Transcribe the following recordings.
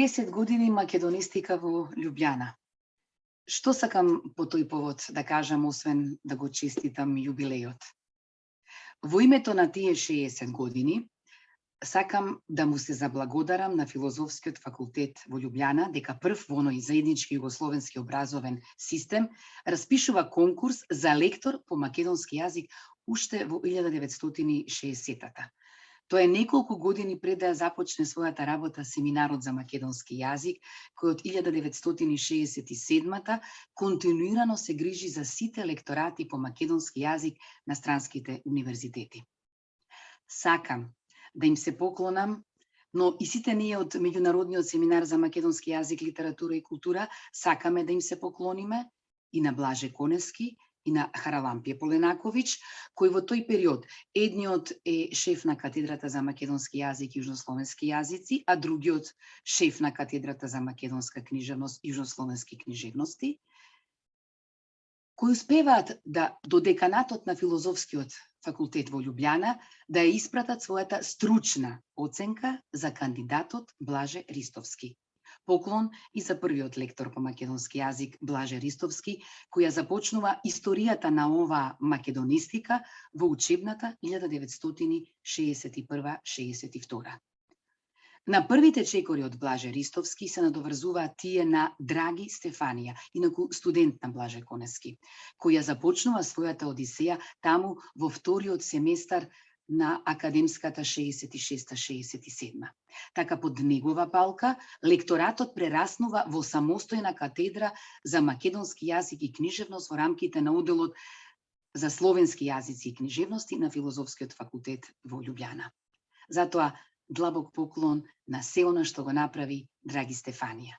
10 години македонистика во Љубљана. Што сакам по тој повод да кажам, освен да го честитам јубилејот? Во името на тие 60 години, сакам да му се заблагодарам на Филозофскиот факултет во Љубљана, дека прв во оној заеднички југословенски образовен систем распишува конкурс за лектор по македонски јазик уште во 1960-та. Тоа е неколку години пред да започне својата работа семинарот за македонски јазик, кој од 1967-та континуирано се грижи за сите лекторати по македонски јазик на странските универзитети. Сакам да им се поклонам, но и сите ние од Меѓународниот семинар за македонски јазик, литература и култура сакаме да им се поклониме и на Блаже Коневски, и на Харалампије Поленаковиќ, кој во тој период едниот е шеф на катедрата за македонски јазик и јужнословенски јазици, а другиот шеф на катедрата за македонска книжевност и јужнословенски книжевности, кои успеваат да до деканатот на Филозофскиот факултет во Љубљана да ја испратат својата стручна оценка за кандидатот Блаже Ристовски. Поклон и за првиот лектор по македонски јазик Блаже Ристовски, која започнува историјата на оваа македонистика во учебната 1961-62. На првите чекори од Блаже Ристовски се надоврзуваат тие на Драги Стефанија, инаку студент на Блаже Коневски, која започнува својата одисеја таму во вториот семестар на академската 66-67. Така под негова палка, лекторатот прераснува во самостојна катедра за македонски јазик и книжевност во рамките на оделот за словенски јазици и книжевности на Филозофскиот факултет во Љубљана. Затоа длабок поклон на се она што го направи Драги Стефанија.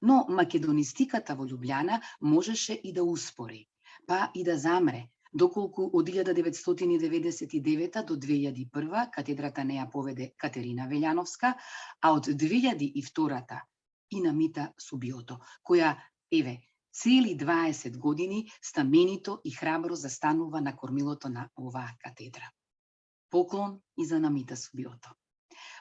Но македонистиката во Љубљана можеше и да успори, па и да замре, доколку од 1999 до 2001 катедрата не ја поведе Катерина Велјановска, а од 2002 и на Мита Субиото, која, цели 20 години стаменито и храбро застанува на кормилото на оваа катедра. Поклон и за Намита Субиото.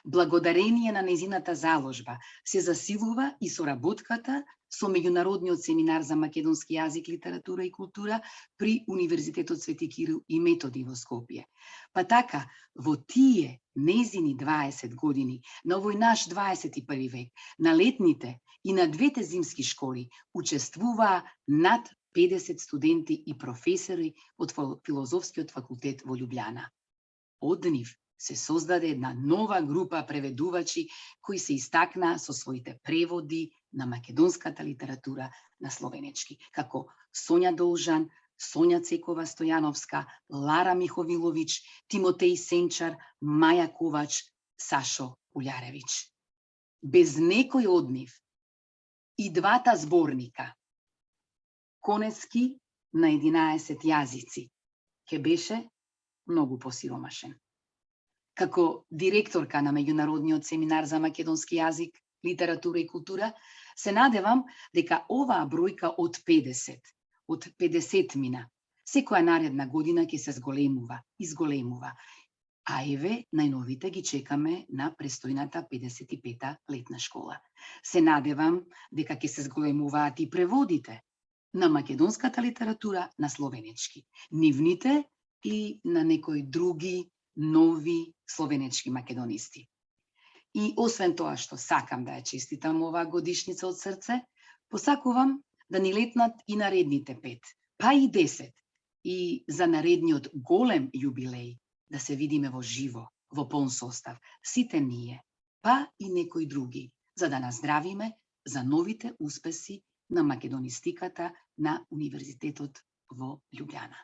Благодарение на незината заложба се засилува и соработката со Меѓународниот семинар за македонски јазик, литература и култура при Универзитетот Свети Кирил и Методи во Скопје. Па така, во тие незини 20 години, на овој наш 21 век, на летните и на двете зимски школи учествуваа над 50 студенти и професори од Филозофскиот факултет во Љубљана. Од нив се создаде една нова група преведувачи кои се истакнаа со своите преводи на македонската литература на словенечки, како Сонја Должан, Сонја Цекова Стојановска, Лара Миховиловиќ, Тимотеј Сенчар, Маја Ковач, Сашо Улјаревиќ. Без некој од нив и двата зборника, Коневски на 11 јазици, ќе беше многу посиромашен. Како директорка на Меѓународниот семинар за македонски јазик, литература и култура, се надевам дека оваа бројка од 50 мина, секоја наредна година ќе се изголемува. А најновите ги чекаме на престојната 55-та летна школа. Се надевам дека ќе се зголемуваат и преводите на македонската литература на словенечки, нивните и на некои други нови словенечки македонисти. И освен тоа што сакам да ја честитам оваа годишница од срце, посакувам да ни летнат и наредните 5, па и 10, и за наредниот голем јубилеј да се видиме во живо, во полн состав, сите ние, па и некои други, за да наздравиме за новите успеси на македонистиката на Универзитетот во Љубљана.